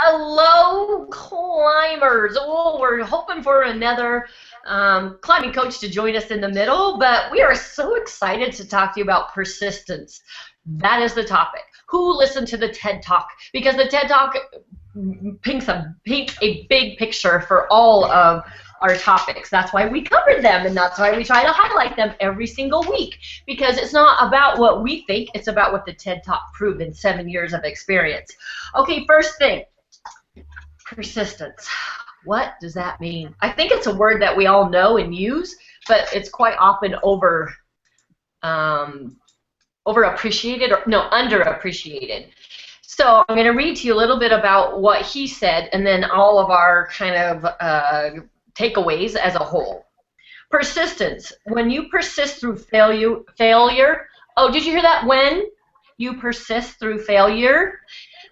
Hello, climbers. Oh, we're hoping for another climbing coach to join us in the middle, but we are so excited to talk to you about persistence. That is the topic. Who listened to the TED Talk? Because the TED Talk paints a big picture for all of our topics. That's why we covered them, and that's why we try to highlight them every single week, because it's not about what we think, it's about what the TED Talk proved in 7 years of experience. Okay, first thing. Persistence. What does that mean? I think it's a word that we all know and use, but it's quite often overappreciated, or no, underappreciated. So I'm going to read to you a little bit about what he said, and then all of our kind of takeaways as a whole. Persistence. When you persist through failure. Oh, did you hear that? When you persist through failure,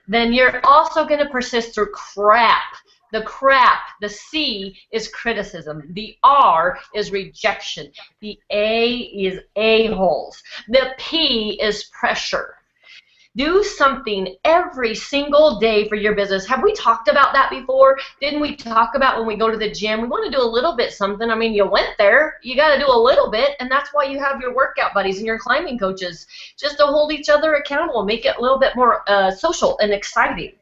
then you're also going to persist through crap. The crap, the C is criticism. The R is rejection. The A is a-holes. The P is pressure. Do something every single day for your business. Have we talked about that before? Didn't we talk about when we go to the gym, we want to do a little bit something? I mean, you went there, you got to do a little bit, and that's why you have your workout buddies and your climbing coaches, just to hold each other accountable, make it a little bit more social and exciting.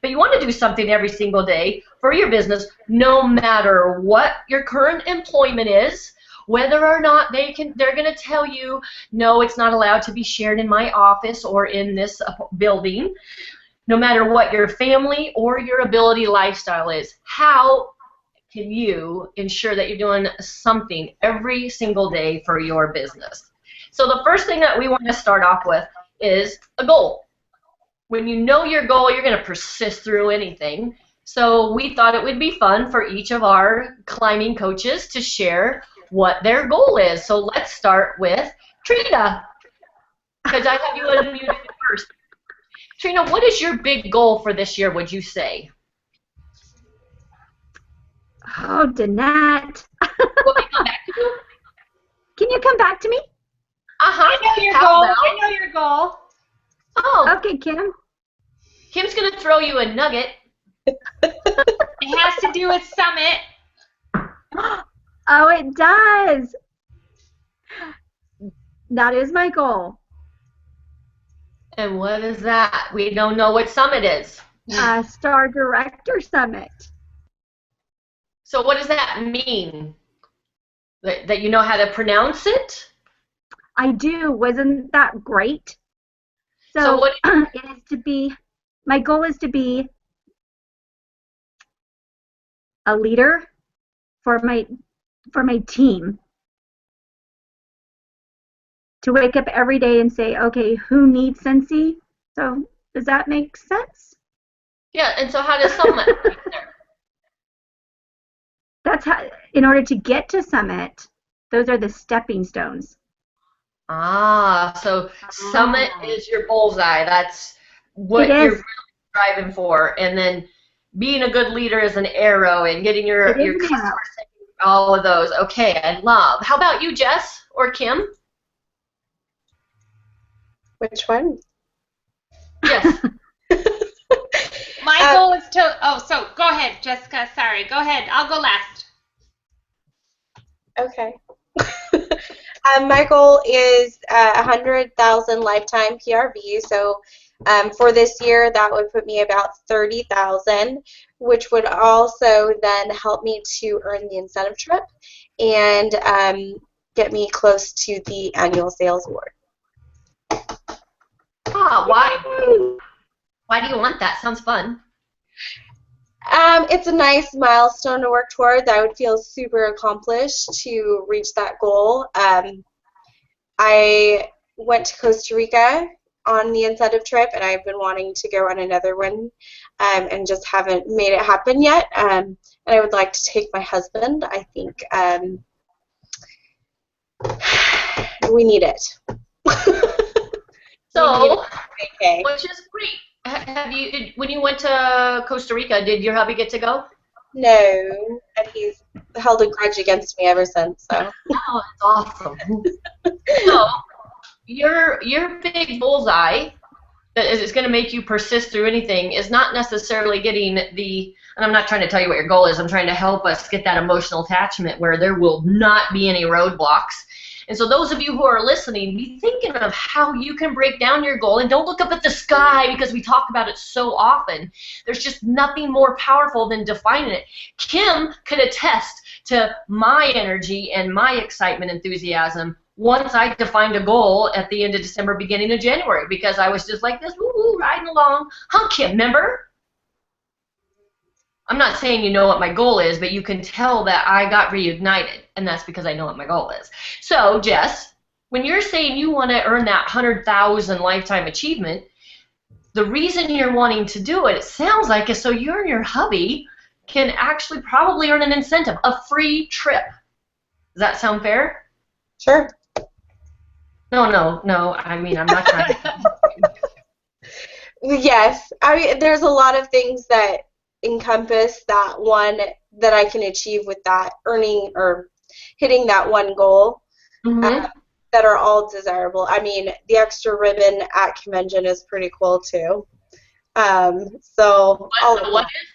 But you want to do something every single day for your business, no matter what your current employment is, whether or not they're going to tell you, no, it's not allowed to be shared in my office or in this building, no matter what your family or your ability lifestyle is. How can you ensure that you're doing something every single day for your business? So the first thing that we want to start off with is a goal. When you know your goal, you're going to persist through anything. So we thought it would be fun for each of our climbing coaches to share what their goal is. So let's start with Trina, because I have you unmuted first. Trina, what is your big goal for this year, would you say? Oh, Danette. Will we come back to you? Can you come back to me? I know your goal. I know your goal. Oh. Okay, Kim. Kim's going to throw you a nugget. It has to do with Summit. Oh, it does. That is my goal. And what is that? We don't know what Summit is. Star Director Summit. So what does that mean? That you know how to pronounce it? I do. Wasn't that great? So what it is to be, my goal is to be a leader for my team. To wake up every day and say, okay, who needs Scentsy? So does that make sense? Yeah, and so how does Summit get there? That's how, in order to get to Summit, those are the stepping stones. Ah, so Summit is your bullseye. That's what you're really striving for. And then being a good leader is an arrow, and getting your customers, all of those. Okay, I love. How about you, Jess or Kim? Which one? Yes. My goal is to, so go ahead, Jessica. Sorry, go ahead. I'll go last. Okay. My goal is 100,000 lifetime PRV. So for this year, that would put me about 30,000, which would also then help me to earn the incentive trip and get me close to the annual sales award. Ah, why do you want that? Sounds fun. It's a nice milestone to work towards. I would feel super accomplished to reach that goal. I went to Costa Rica on the incentive trip, and I've been wanting to go on another one and just haven't made it happen yet. And I would like to take my husband. I think we need it. So, which is great. When you went to Costa Rica, did your hubby get to go? No, and he's held a grudge against me ever since. So. Oh, that's awesome. So, your big bullseye that is going to make you persist through anything is not necessarily getting the, and I'm not trying to tell you what your goal is, I'm trying to help us get that emotional attachment where there will not be any roadblocks. And so those of you who are listening, be thinking of how you can break down your goal, and don't look up at the sky because we talk about it so often. There's just nothing more powerful than defining it. Kim could attest to my energy and my excitement, enthusiasm once I defined a goal at the end of December, beginning of January, because I was just like this, woo-woo, riding along. Huh, Kim, remember? I'm not saying you know what my goal is, but you can tell that I got reignited, and that's because I know what my goal is. So, Jess, when you're saying you want to earn that 100,000 lifetime achievement, the reason you're wanting to do it, it sounds like, is so you and your hubby can actually probably earn an incentive, a free trip. Does that sound fair? Sure. No, I mean, I'm not trying to... Yes. I mean, there's a lot of things that encompass that one that I can achieve with that earning or hitting that one goal that are all desirable. I mean, the extra ribbon at convention is pretty cool too. So What is?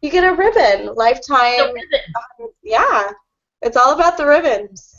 You get a ribbon, lifetime. The ribbon. Yeah, it's all about the ribbons.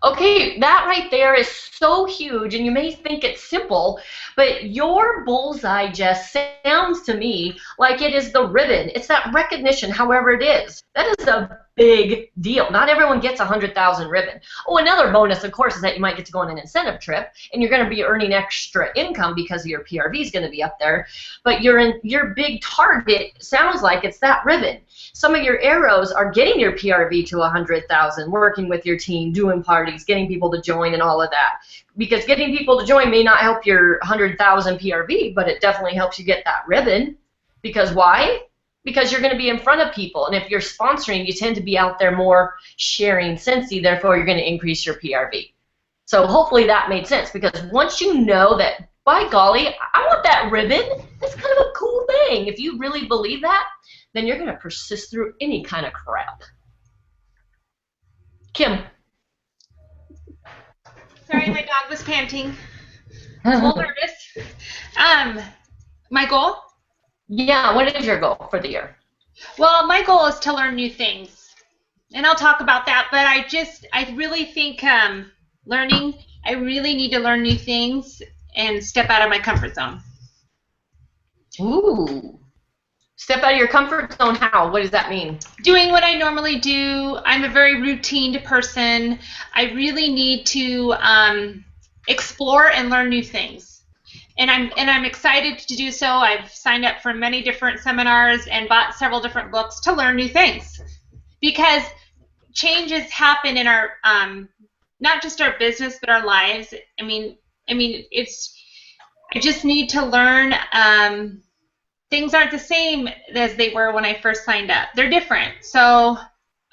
Okay, that right there is so huge, and you may think it's simple, but your bullseye just sounds to me like it is the ribbon. It's that recognition, however it is. That is a big deal. Not everyone gets 100,000 ribbon. Oh, another bonus, of course, is that you might get to go on an incentive trip, and you're going to be earning extra income because your PRV is going to be up there. But your big target sounds like it's that ribbon. Some of your arrows are getting your PRV to 100,000, working with your team, doing parties, getting people to join, and all of that. Because getting people to join may not help your 100,000 PRV, but it definitely helps you get that ribbon. Because why? Because you're going to be in front of people, and if you're sponsoring, you tend to be out there more sharing Scentsy, therefore you're going to increase your PRV. So hopefully that made sense, because once you know that, by golly, I want that ribbon, that's kind of a cool thing. If you really believe that, then you're going to persist through any kind of crap. Kim. Sorry, my dog was panting. A little nervous. My goal? Yeah, what is your goal for the year? Well, my goal is to learn new things. And I'll talk about that, but I really think learning, I really need to learn new things and step out of my comfort zone. Ooh. Step out of your comfort zone, how? What does that mean? Doing what I normally do. I'm a very routine person. I really need to explore and learn new things. And I'm excited to do so. I've signed up for many different seminars and bought several different books to learn new things. Because changes happen in our not just our business but our lives. I mean I just need to learn things aren't the same as they were when I first signed up. They're different. So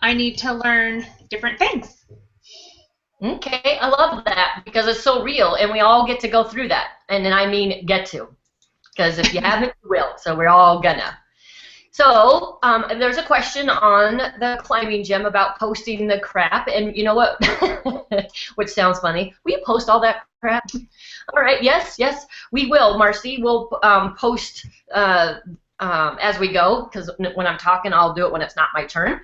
I need to learn different things. Okay, I love that because it's so real, and we all get to go through that. And then I mean get to, because if you haven't, you will. So we're all gonna. So there's a question on the climbing gym about posting the crap, and you know what? Which sounds funny. Will you post all that crap? All right, yes, we will, Marcy. We'll post as we go, because when I'm talking, I'll do it when it's not my turn.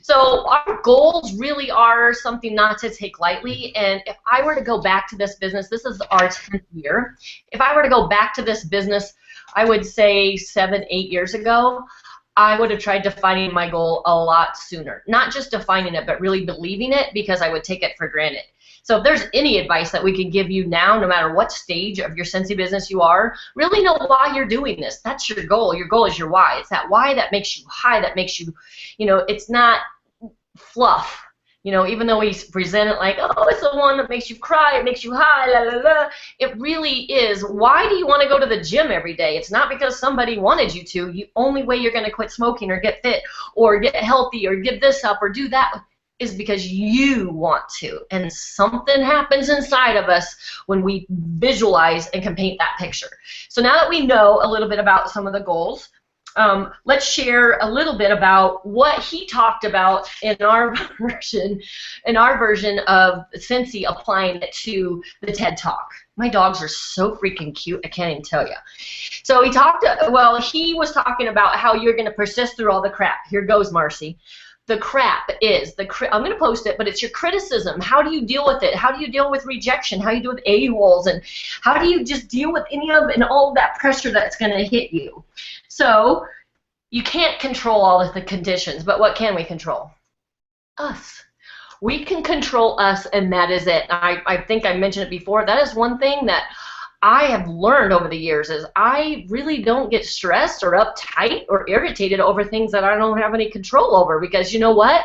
So our goals really are something not to take lightly, and if I were to go back to this business, this is our 10th year. If I were to go back to this business, I would say 7, 8 years ago, I would have tried defining my goal a lot sooner. Not just defining it, but really believing it, because I would take it for granted. So if there's any advice that we can give you now, no matter what stage of your Scentsy business you are, really know why you're doing this. That's your goal. Your goal is your why. It's that why that makes you high, that makes you, it's not fluff. Even though we present it like, oh, it's the one that makes you cry, it makes you high, la la la. It really is, why do you want to go to the gym every day? It's not because somebody wanted you to. The only way you're going to quit smoking or get fit or get healthy or give this up or do that is because you want to. And something happens inside of us when we visualize and can paint that picture. So now that we know a little bit about some of the goals, let's share a little bit about what he talked about in our version of Cincy applying it to the TED Talk. My dogs are so freaking cute, I can't even tell you. So he was talking about how you're going to persist through all the crap. Here goes, Marcy. The crap is, I'm going to post it, but it's your criticism. How do you deal with it? How do you deal with rejection? How do you deal with a-holes? And how do you just deal with any of and all of that pressure that's going to hit you? So you can't control all of the conditions, but what can we control? Us. We can control us, and that is it. I think I mentioned it before. That is one thing that I have learned over the years is I really don't get stressed or uptight or irritated over things that I don't have any control over, because you know what?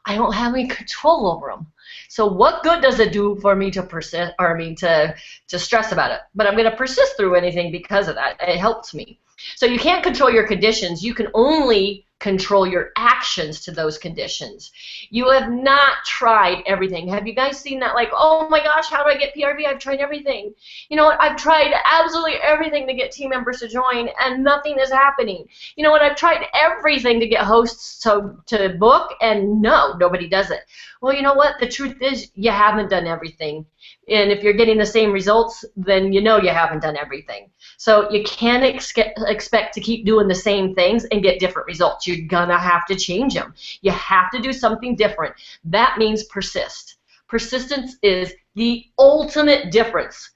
I don't have any control over them. So what good does it do for me to persist, or to stress about it? But I'm going to persist through anything because of that. It helps me. So you can't control your conditions. You can only control your actions to those conditions. You have not tried everything. Have you guys seen that? Like, oh my gosh, how do I get PRV? I've tried everything. You know what? I've tried absolutely everything to get team members to join, and nothing is happening. You know what? I've tried everything to get hosts to book, and no, nobody does it. Well, you know what? The truth is you haven't done everything. And if you're getting the same results, then you know you haven't done everything. So you can't expect to keep doing the same things and get different results. You're going to have to change them. You have to do something different. That means persist. Persistence is the ultimate difference,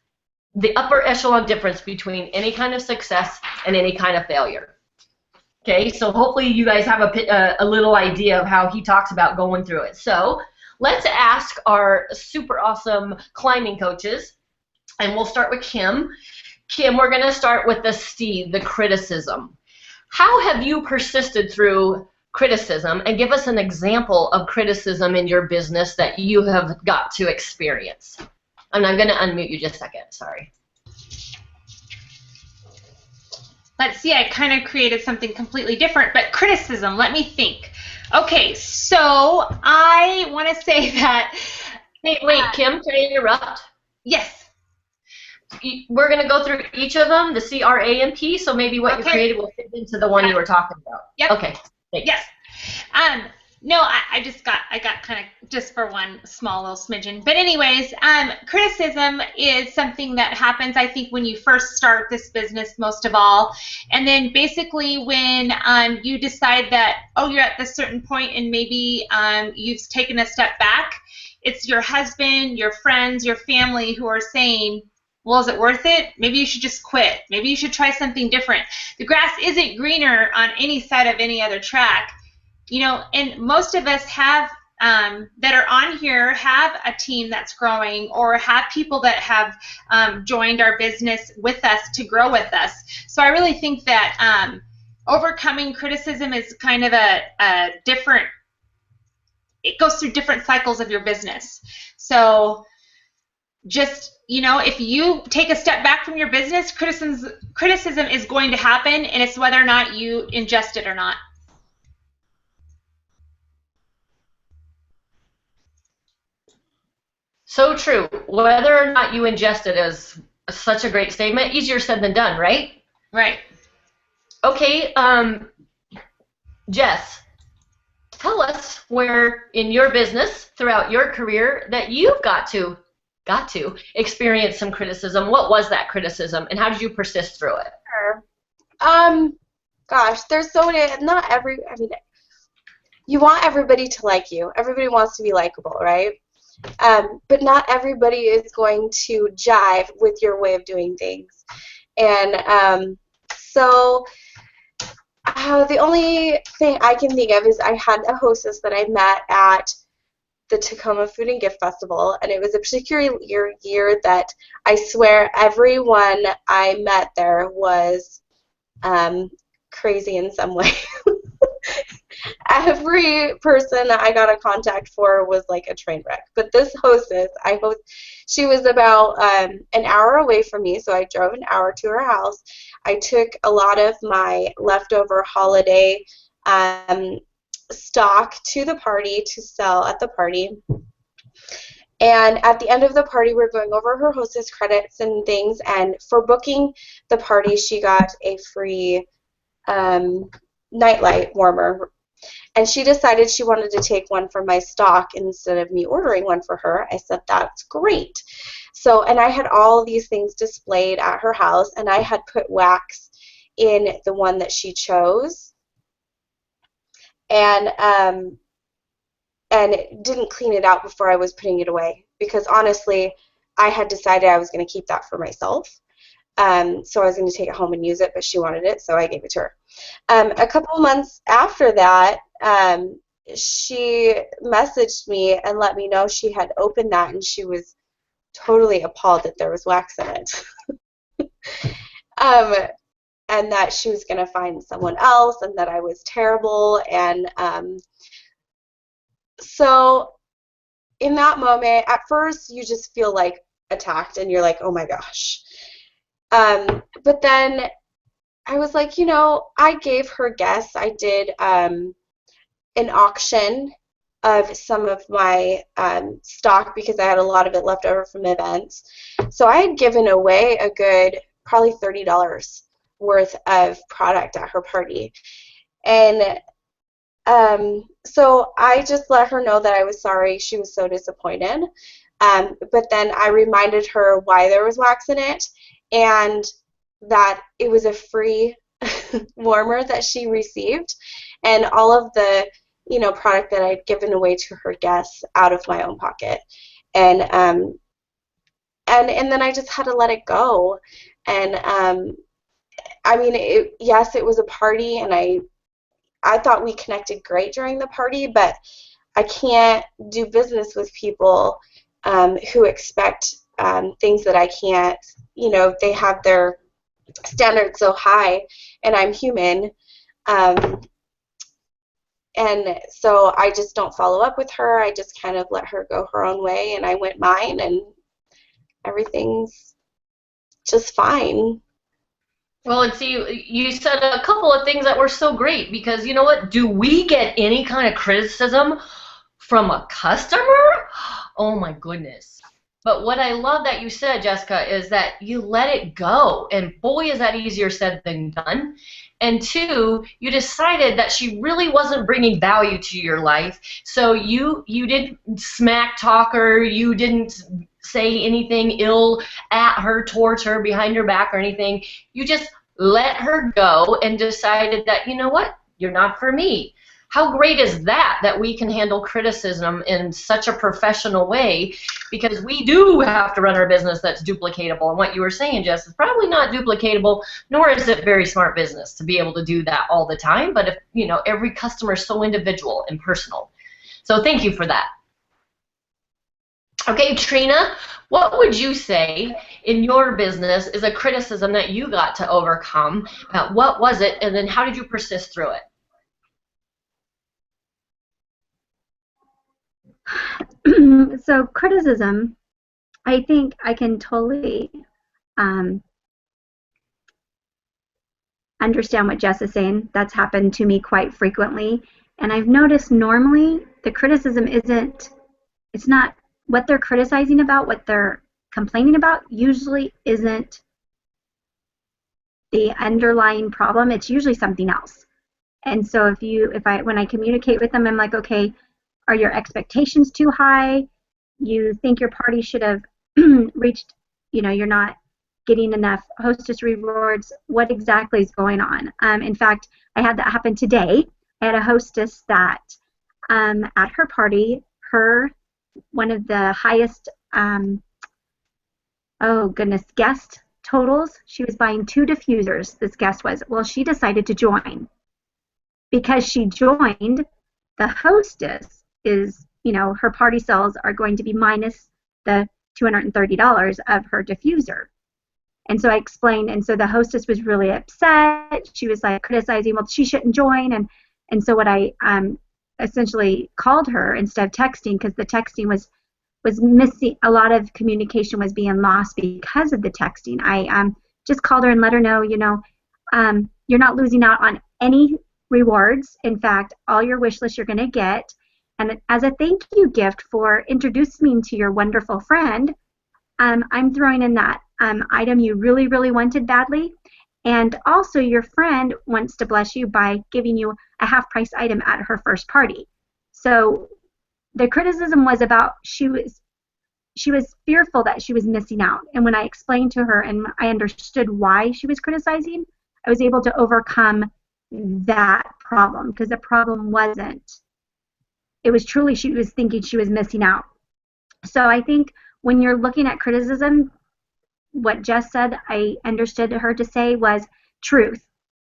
the upper echelon difference between any kind of success and any kind of failure. Okay, so hopefully you guys have a little idea of how he talks about going through it. So let's ask our super awesome climbing coaches, and we'll start with Kim. Kim, we're going to start with the criticism. How have you persisted through criticism, and give us an example of criticism in your business that you have got to experience. And I'm going to unmute you just a second. Sorry. Let's see, I kind of created something completely different, but criticism, let me think. Okay, so I want to say that... Wait, Kim, can I interrupt? Yes. We're going to go through each of them, the C, R, A, and P, so maybe what you created will fit into the one you were talking about. Yep. Okay, thanks. Yes. No, I got kind of just for one small little smidgen. But anyways, criticism is something that happens, I think, when you first start this business most of all. And then basically when you decide that, oh, you're at this certain point and maybe you've taken a step back, it's your husband, your friends, your family who are saying, well, is it worth it? Maybe you should just quit. Maybe you should try something different. The grass isn't greener on any side of any other track. You know, and most of us have, that are on here, have a team that's growing or have people that have joined our business with us to grow with us. So I really think that overcoming criticism is kind of a different, it goes through different cycles of your business. So just, you know, if you take a step back from your business, criticism is going to happen, and it's whether or not you ingest it or not. So true. Whether or not you ingest it is such a great statement. Easier said than done, right? Right. Okay, Jess, tell us where in your business throughout your career that you've got to experience some criticism. What was that criticism, and how did you persist through it? Sure. Gosh, there's so many. I mean, you want everybody to like you. Everybody wants to be likable, right? But not everybody is going to jive with your way of doing things. And so the only thing I can think of is I had a hostess that I met at the Tacoma Food and Gift Festival, and it was a particular year that I swear everyone I met there was crazy in some way. Every person that I got a contact for was like a train wreck. But this hostess, she was about an hour away from me, so I drove an hour to her house. I took a lot of my leftover holiday stock to the party to sell at the party. And at the end of the party, we're going over her hostess credits and things. And for booking the party, she got a free nightlight warmer. And she decided she wanted to take one from my stock instead of me ordering one for her. I said, that's great. So, and I had all these things displayed at her house, and I had put wax in the one that she chose, and didn't clean it out before I was putting it away, because honestly, I had decided I was going to keep that for myself. So I was going to take it home and use it, but she wanted it, so I gave it to her. A couple months after that, she messaged me and let me know she had opened that, and she was totally appalled that there was wax in it. And that she was going to find someone else, and that I was terrible. And so in that moment, at first you just feel like attacked, and you're like, oh my gosh. But then I was like, you know, I gave her guests. I did an auction of some of my stock, because I had a lot of it left over from events. So I had given away a good probably $30 worth of product at her party. And so I just let her know that I was sorry. She was so disappointed. But then I reminded her why there was wax in it, and that it was a free warmer that she received, and all of the, you know, product that I'd given away to her guests out of my own pocket. And then I just had to let it go. And I mean, yes, it was a party, and I thought we connected great during the party, but I can't do business with people who expect things that I can't. You know, they have their standards so high, and I'm human. And so I just don't follow up with her. I just kind of let her go her own way, and I went mine, and everything's just fine. Well, and see, you said a couple of things that were so great, because you know what? Do we get any kind of criticism from a customer? Oh my goodness. But what I love that you said, Jessica, is that you let it go. And boy, is that easier said than done. And two, you decided that she really wasn't bringing value to your life. So you didn't smack talk her. You didn't say anything ill at her, towards her, behind her back or anything. You just let her go and decided that, you know what, you're not for me. How great is that, that we can handle criticism in such a professional way, because we do have to run our business that's duplicatable. And what you were saying, Jess, is probably not duplicatable, nor is it very smart business to be able to do that all the time. But if, you know, every customer is so individual and personal. So thank you for that. Okay, Trina, what would you say in your business is a criticism that you got to overcome? What was it, and then how did you persist through it? So criticism, I think I can totally understand what Jess is saying. That's happened to me quite frequently. And I've noticed normally the criticism it's not what they're criticizing about, what they're complaining about usually isn't the underlying problem. It's usually something else. And so when I communicate with them, I'm like, okay, are your expectations too high? You think your party should have reached, you know, you're not getting enough hostess rewards. What exactly is going on? In fact, I had that happen today. I had a hostess that at her party, one of the highest, guest totals, she was buying 2 diffusers, this guest was. Well, she decided to join. Because she joined, the hostess is, you know, her party sales are going to be minus the $230 of her diffuser. And so I explained, and so the hostess was really upset. She was like criticizing, well, she shouldn't join. And so what I essentially called her instead of texting, because the texting was missing, a lot of communication was being lost because of the texting. I just called her and let her know, you know, you're not losing out on any rewards. In fact, all your wish list you're going to get. And as a thank you gift for introducing me to your wonderful friend, I'm throwing in that item you really, really wanted badly. And also, your friend wants to bless you by giving you a half-price item at her first party. So the criticism was about she was fearful that she was missing out. And when I explained to her and I understood why she was criticizing, I was able to overcome that problem, because the problem wasn't. It was truly she was thinking she was missing out. So I think when you're looking at criticism, what Jess said, I understood her to say was truth.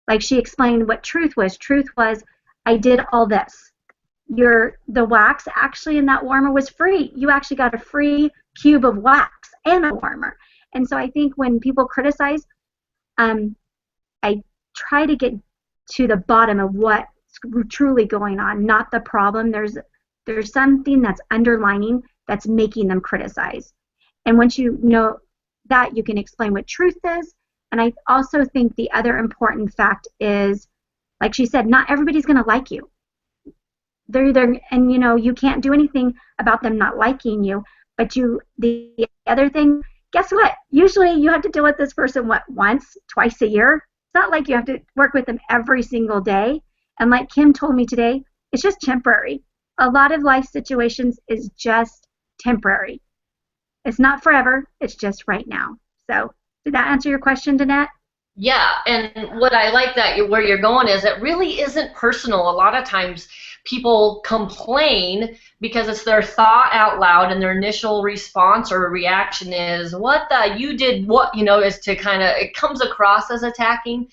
Like, she explained what truth was. Truth was, I did all this. The wax actually in that warmer was free. You actually got a free cube of wax and a warmer. And so I think when people criticize, I try to get to the bottom of what's truly going on, not the problem. There's something that's underlining that's making them criticize. And once you know that, you can explain what truth is. And I also think the other important fact is, like she said, not everybody's going to like you. And you can't do anything about them not liking you. But the other thing, guess what? Usually you have to deal with this person, once, twice a year? It's not like you have to work with them every single day. And like Kim told me today, it's just temporary. A lot of life situations is just temporary. It's not forever. It's just right now. So did that answer your question, Danette? Yeah, and what I like where you're going is it really isn't personal. A lot of times people complain because it's their thought out loud, and their initial response or reaction is, what the, you did what, is to kind of, it comes across as attacking,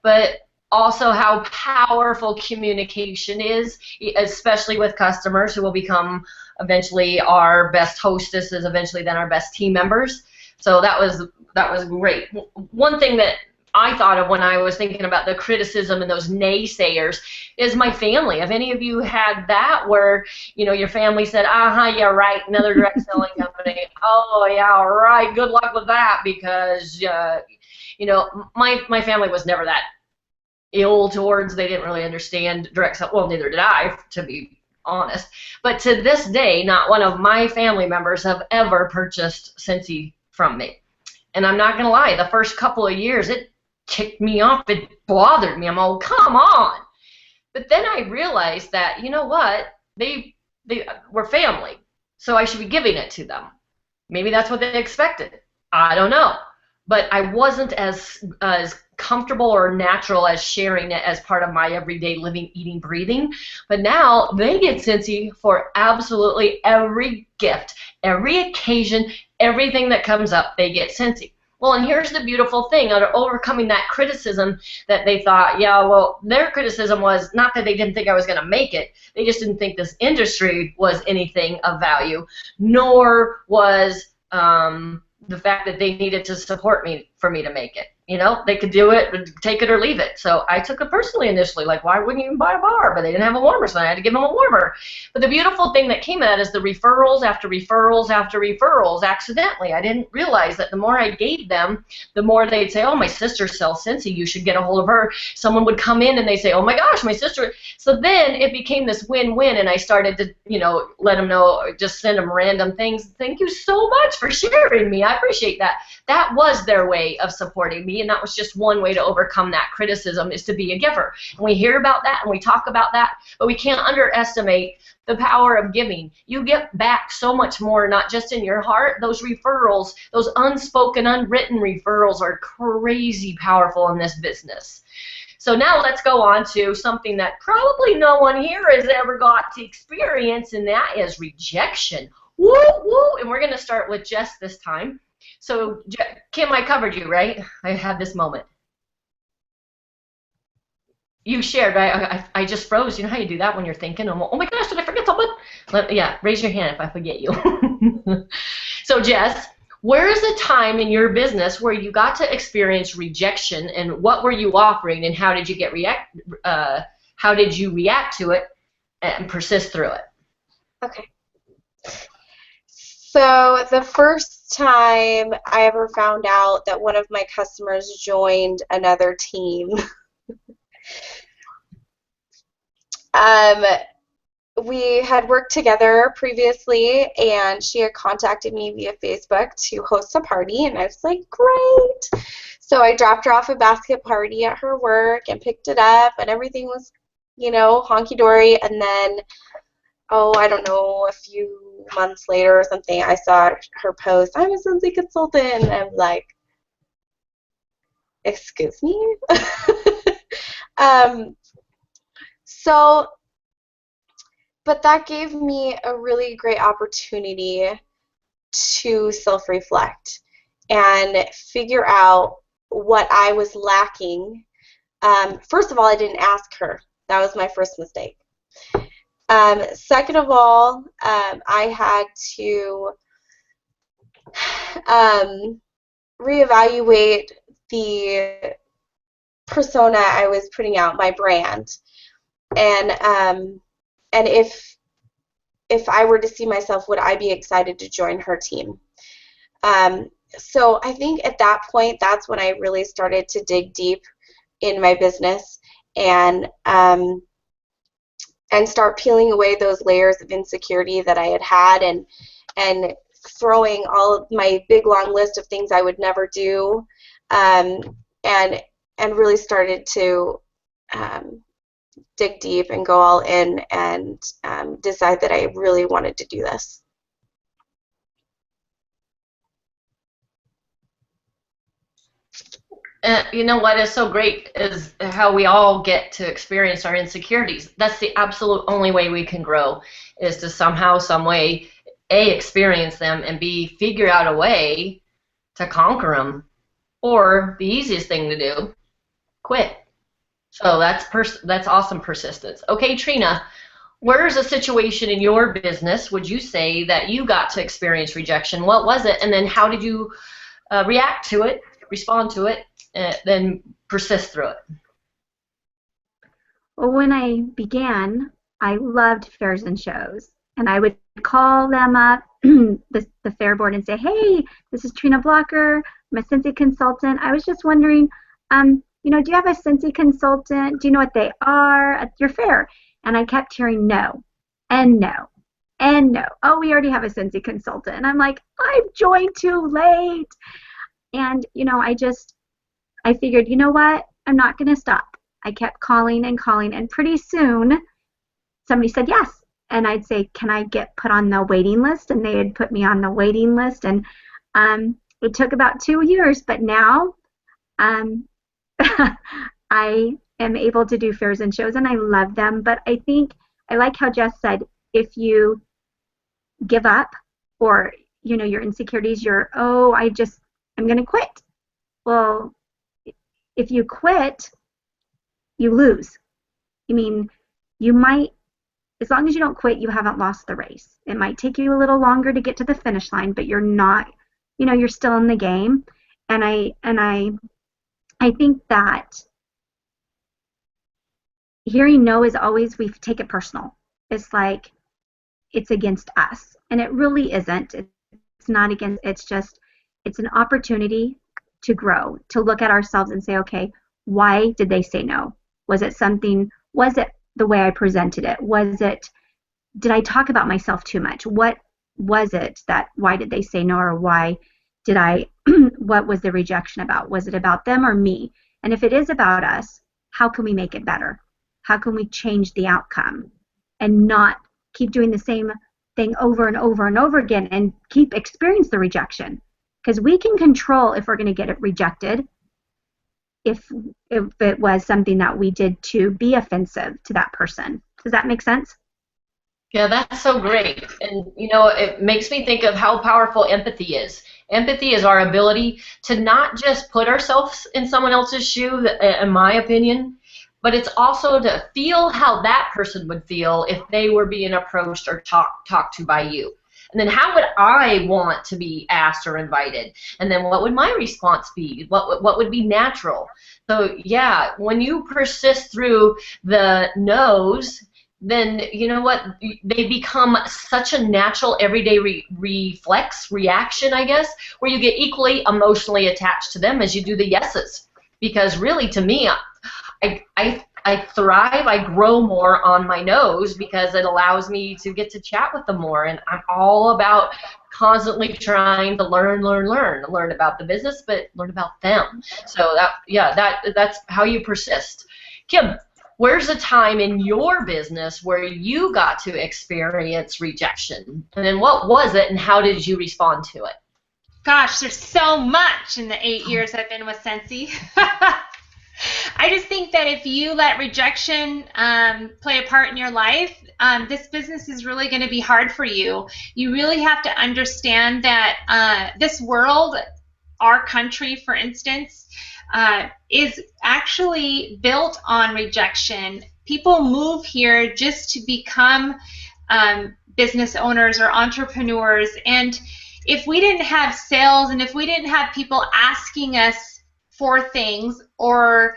but also how powerful communication is, especially with customers who will become eventually our best hostesses, eventually then our best team members. So that was great. One thing that I thought of when I was thinking about the criticism and those naysayers is my family. Have any of you had that where, your family said, yeah, right, another direct selling company. Oh, yeah, right, good luck with that, because, my family was never that ill towards, they didn't really understand direct selling. Well, neither did I, to be honest. But to this day, not one of my family members have ever purchased Scentsy from me. And I'm not going to lie, the first couple of years, it kicked me off. It bothered me. I'm all, come on. But then I realized that, you know what? They were family, so I should be giving it to them. Maybe that's what they expected. I don't know. But I wasn't as comfortable or natural as sharing it as part of my everyday living, eating, breathing. But now they get Scentsy for absolutely every gift, every occasion, everything that comes up, they get Scentsy. Well, and here's the beautiful thing, overcoming that criticism that they thought, yeah, well, their criticism was not that they didn't think I was going to make it, they just didn't think this industry was anything of value, nor was the fact that they needed to support me for me to make it. They could do it, take it or leave it. So I took it personally initially, like, why wouldn't you buy a bar? But they didn't have a warmer, so I had to give them a warmer. But the beautiful thing that came of that is the referrals after referrals after referrals accidentally. I didn't realize that the more I gave them, the more they'd say, oh, my sister sells Scentsy, you should get a hold of her. Someone would come in and they say, oh my gosh, my sister. So then it became this win-win, and I started to, let them know, just send them random things. Thank you so much for sharing me. I appreciate that. That was their way of supporting me. And that was just one way to overcome that criticism, is to be a giver. And we hear about that and we talk about that, but we can't underestimate the power of giving. You get back so much more, not just in your heart. Those referrals, those unspoken, unwritten referrals are crazy powerful in this business. So now let's go on to something that probably no one here has ever got to experience, and that is rejection. Woo, woo. And we're going to start with Jess this time. So, Kim, I covered you, right? I had this moment. You shared, right? I just froze. You know how you do that when you're thinking? Oh my gosh, did I forget something? Yeah, raise your hand if I forget you. So, Jess, where is a time in your business where you got to experience rejection, and what were you offering, and how did you how did you react to it and persist through it? Okay. So the first time I ever found out that one of my customers joined another team, we had worked together previously, and she had contacted me via Facebook to host a party, and I was like, great. So I dropped her off a basket party at her work and picked it up, and everything was, honky-dory. And then, oh, I don't know, a few months later or something, I saw her post, "I'm a Sensi consultant," and I'm like, excuse me? um, so, but that gave me a really great opportunity to self-reflect and figure out what I was lacking. First of all, I didn't ask her. That was my first mistake. Second of all, I had to reevaluate the persona I was putting out, my brand, and if I were to see myself, would I be excited to join her team? So I think at that point, that's when I really started to dig deep in my business and start peeling away those layers of insecurity that I had and throwing all of my big long list of things I would never do, and really started to dig deep and go all in and decide that I really wanted to do this. You know what is so great is how we all get to experience our insecurities. That's the absolute only way we can grow, is to somehow, some way, A, experience them, and B, figure out a way to conquer them. Or the easiest thing to do, quit. So that's awesome persistence. Okay, Trina, where's a situation in your business would you say that you got to experience rejection? What was it? And then how did you react to it, respond to it, then persist through it? Well, when I began, I loved fairs and shows, and I would call them up, the fair board, and say, "Hey, this is Trina Blocker. I'm a Sensi consultant. I was just wondering, do you have a Sensi consultant? Do you know what they are at your fair?" And I kept hearing no, and no, and no. "Oh, we already have a Sensi consultant." And I'm like, I've joined too late. And, I figured, you know what? I'm not going to stop. I kept calling and calling, and pretty soon somebody said yes. And I'd say, "Can I get put on the waiting list?" And they had put me on the waiting list. And it took about 2 years, but now I am able to do fairs and shows, and I love them. But I think I like how Jess said, if you give up, or your insecurities, I'm going to quit. Well, if you quit, you lose. I mean, you might, as long as you don't quit, you haven't lost the race. It might take you a little longer to get to the finish line, but you're not, you're still in the game. And I think that hearing no is always, we take it personal. It's like it's against us, and it really isn't. It's not against. It's an opportunity to grow, to look at ourselves and say, okay, why did they say no? Was it the way I presented it? Did I talk about myself too much? What was it why did they say no, or why did what was the rejection about? Was it about them or me? And if it is about us, how can we make it better? How can we change the outcome and not keep doing the same thing over and over and over again and keep experiencing the rejection? Because we can control if we're going to get it rejected, if it was something that we did to be offensive to that person. Does that make sense? Yeah, that's so great. And, it makes me think of how powerful empathy is. Empathy is our ability to not just put ourselves in someone else's shoe, in my opinion, but it's also to feel how that person would feel if they were being approached or talked to by you. And then how would I want to be asked or invited? And then what would my response be? What would be natural? So, yeah, when you persist through the no's, then you know what? They become such a natural everyday reaction, I guess, where you get equally emotionally attached to them as you do the yeses. Because really, to me, I thrive, I grow more on my nose because it allows me to get to chat with them more, and I'm all about constantly trying to learn about the business, but learn about them. So that's how you persist. Kim, where's a time in your business where you got to experience rejection, and then what was it, and how did you respond to it? Gosh, there's so much in the 8 years I've been with Sensi. I just think that if you let rejection play a part in your life, this business is really going to be hard for you. You really have to understand that this world, our country, for instance, is actually built on rejection. People move here just to become business owners or entrepreneurs, and if we didn't have sales and if we didn't have people asking us for things, or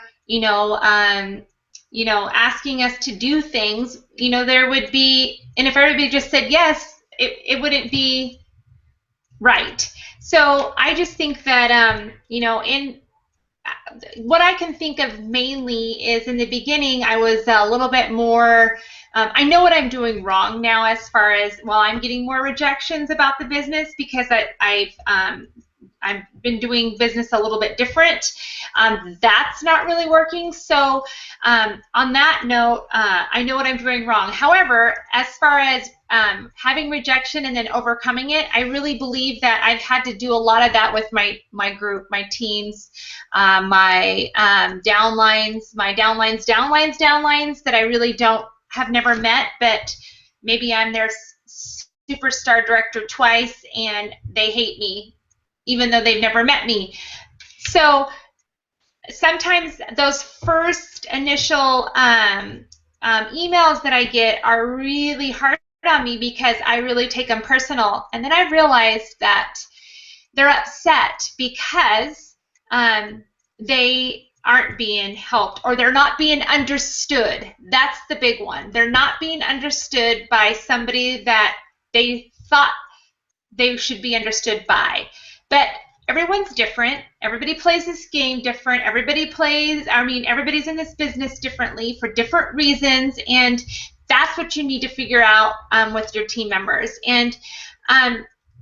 asking us to do things, there would be, and if everybody just said yes, it wouldn't be right. So I just think that in what I can think of mainly is, in the beginning I was a little bit more, I know what I'm doing wrong now, as far as, well, I'm getting more rejections about the business because I've been doing business a little bit different. That's not really working. So on that note, I know what I'm doing wrong. However, as far as having rejection and then overcoming it, I really believe that I've had to do a lot of that with my group, my teams, my downlines that I really have never met, but maybe I'm their superstar director twice and they hate me even though they've never met me. So sometimes those first initial emails that I get are really hard on me because I really take them personal. And then I realized that they're upset because they aren't being helped, or they're not being understood. That's the big one. They're not being understood by somebody that they thought they should be understood by. But everyone's different. Everybody plays this game different. Everybody's in this business differently for different reasons, and that's what you need to figure out with your team members. And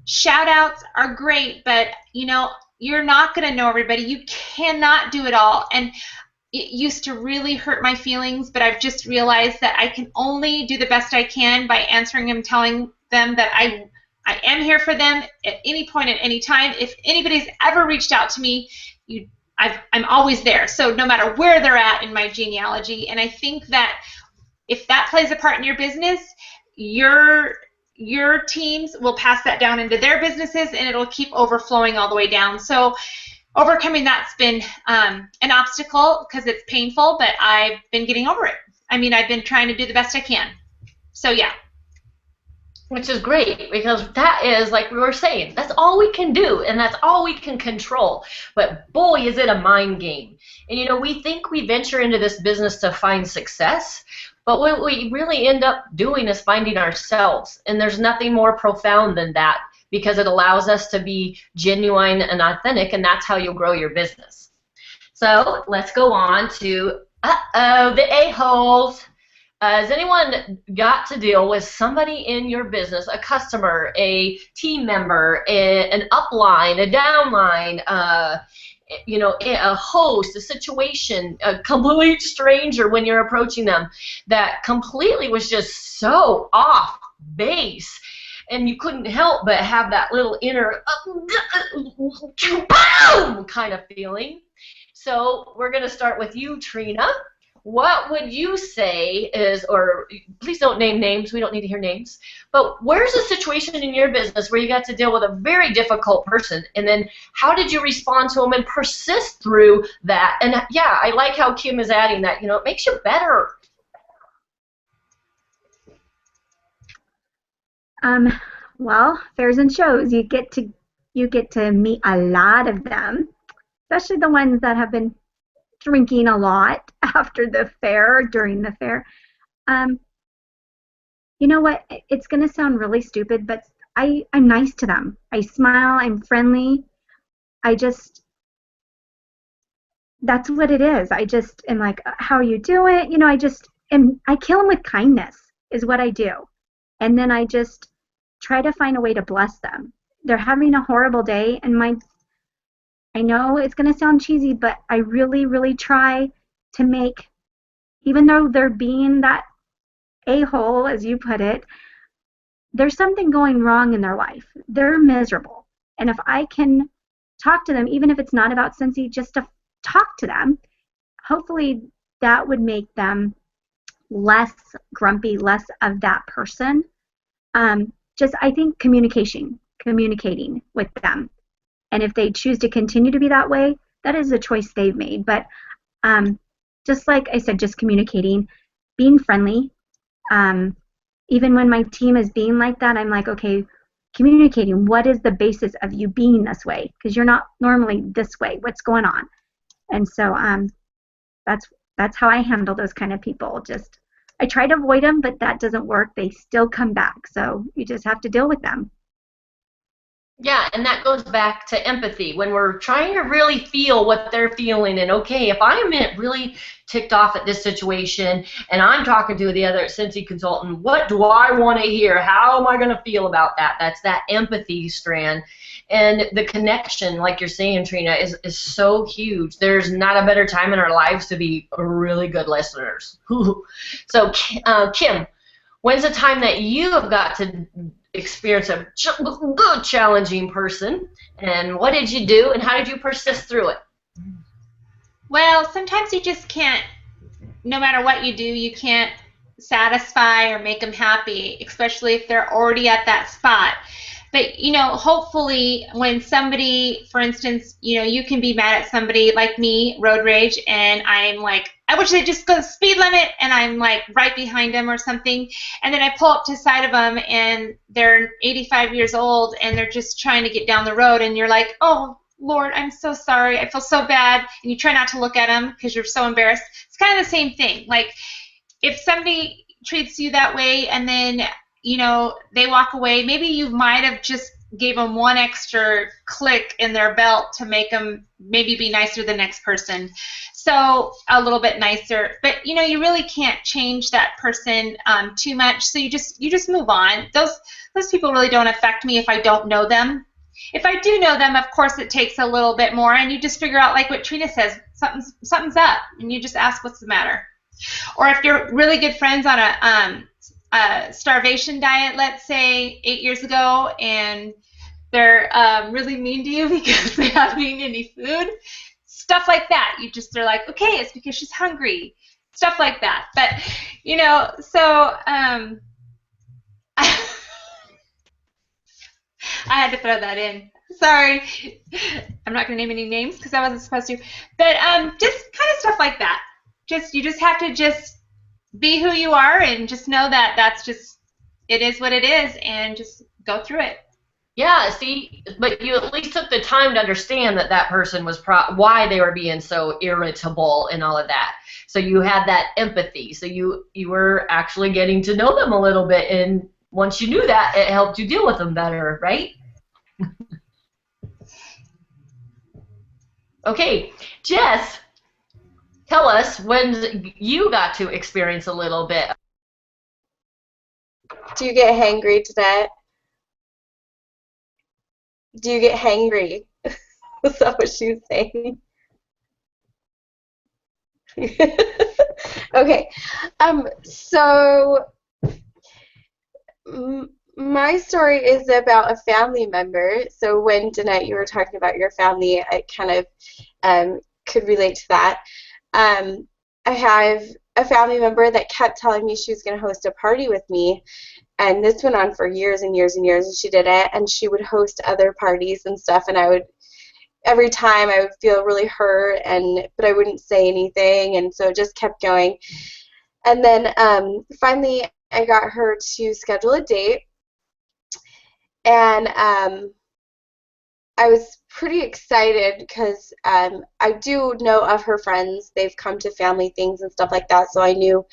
shout outs are great, but you're not going to know everybody. You cannot do it all. And it used to really hurt my feelings, but I've just realized that I can only do the best I can by answering them, telling them that I am here for them at any point, at any time. If anybody's ever reached out to me, I'm always there. So no matter where they're at in my genealogy, and I think that if that plays a part in your business, your teams will pass that down into their businesses, and it'll keep overflowing all the way down. So overcoming that's been an obstacle because it's painful, but I've been getting over it. I've been trying to do the best I can. So yeah. Which is great, because that is, like we were saying, that's all we can do, and that's all we can control. But boy, is it a mind game. And we think we venture into this business to find success, but what we really end up doing is finding ourselves. And there's nothing more profound than that, because it allows us to be genuine and authentic, and that's how you'll grow your business. So let's go on to, the a-holes. Has anyone got to deal with somebody in your business, a customer, a team member, an upline, a downline, a host, a situation, a complete stranger when you're approaching them that completely was just so off base, and you couldn't help but have that little inner boom kind of feeling? So we're going to start with you, Trina. What would you say is, or please don't name names, we don't need to hear names, but where's a situation in your business where you got to deal with a very difficult person, and then how did you respond to them and persist through that? And yeah, I like how Kim is adding that, it makes you better. Well, fairs and shows, you get to meet a lot of them, especially the ones that have been drinking a lot after the fair, during the fair. You know what? It's going to sound really stupid, but I'm nice to them. I smile. I'm friendly. that's what it is. I just am like, how are you doing? I kill them with kindness is what I do. And then I just try to find a way to bless them. They're having a horrible day, and I know it's going to sound cheesy, but I really, really try to make, even though they're being that a-hole, as you put it, there's something going wrong in their life. They're miserable. And if I can talk to them, even if it's not about Cincy, just to talk to them, hopefully that would make them less grumpy, less of that person. I think communicating with them. And if they choose to continue to be that way, that is a choice they've made. But just like I said, just communicating, being friendly. Even when my team is being like that, I'm like, okay, communicating. What is the basis of you being this way? Because you're not normally this way. What's going on? And so that's how I handle those kind of people. I try to avoid them, but that doesn't work. They still come back. So you just have to deal with them. Yeah, and that goes back to empathy. When we're trying to really feel what they're feeling, and okay, if I'm really ticked off at this situation and I'm talking to the other Cincy consultant, what do I want to hear? How am I going to feel about that? That's that empathy strand. And the connection, like you're saying, Trina, is so huge. There's not a better time in our lives to be really good listeners. So, Kim, when's the time that you have got to experience a good challenging person, and what did you do, and how did you persist through it? Well, sometimes you just can't, no matter what you do, you can't satisfy or make them happy, especially if they're already at that spot. But, hopefully when somebody, for instance, you can be mad at somebody like me, road rage, and I'm like, I wish they'd just go the speed limit, and I'm like right behind them or something, and then I pull up to the side of them, and they're 85 years old, and they're just trying to get down the road, and you're like, oh, Lord, I'm so sorry, I feel so bad, and you try not to look at them because you're so embarrassed. It's kind of the same thing. Like, if somebody treats you that way, and then they walk away, maybe you might have just gave them one extra click in their belt to make them maybe be nicer to the next person. So a little bit nicer, but you really can't change that person too much. So you just move on. Those people really don't affect me if I don't know them. If I do know them, of course it takes a little bit more, and you just figure out, like what Trina says, something's up, and you just ask what's the matter. Or if you're really good friends on a starvation diet, let's say 8 years ago, and they're really mean to you because they haven't eaten any food, stuff like that. They're like, okay, it's because she's hungry, stuff like that. But so I had to throw that in. Sorry, I'm not gonna name any names because I wasn't supposed to. But just kind of stuff like that. You just have to just be who you are, and just know that it is what it is, and just go through it. Yeah, see, but you at least took the time to understand that person was why they were being so irritable and all of that. So you had that empathy. So you were actually getting to know them a little bit, and once you knew that, it helped you deal with them better, right? Okay, Jess, tell us when you got to experience a little bit. Do you get hangry today? Do you get hangry? Is that what she was saying? Okay. So my story is about a family member. So when, Danette, you were talking about your family, I kind of could relate to that. I have a family member that kept telling me she was going to host a party with me, and this went on for years and years and years, and she did it, and she would host other parties and stuff, and every time I would feel really hurt, but I wouldn't say anything, and so it just kept going. And then finally I got her to schedule a date, and I was pretty excited because I do know of her friends. They've come to family things and stuff like that, so I knew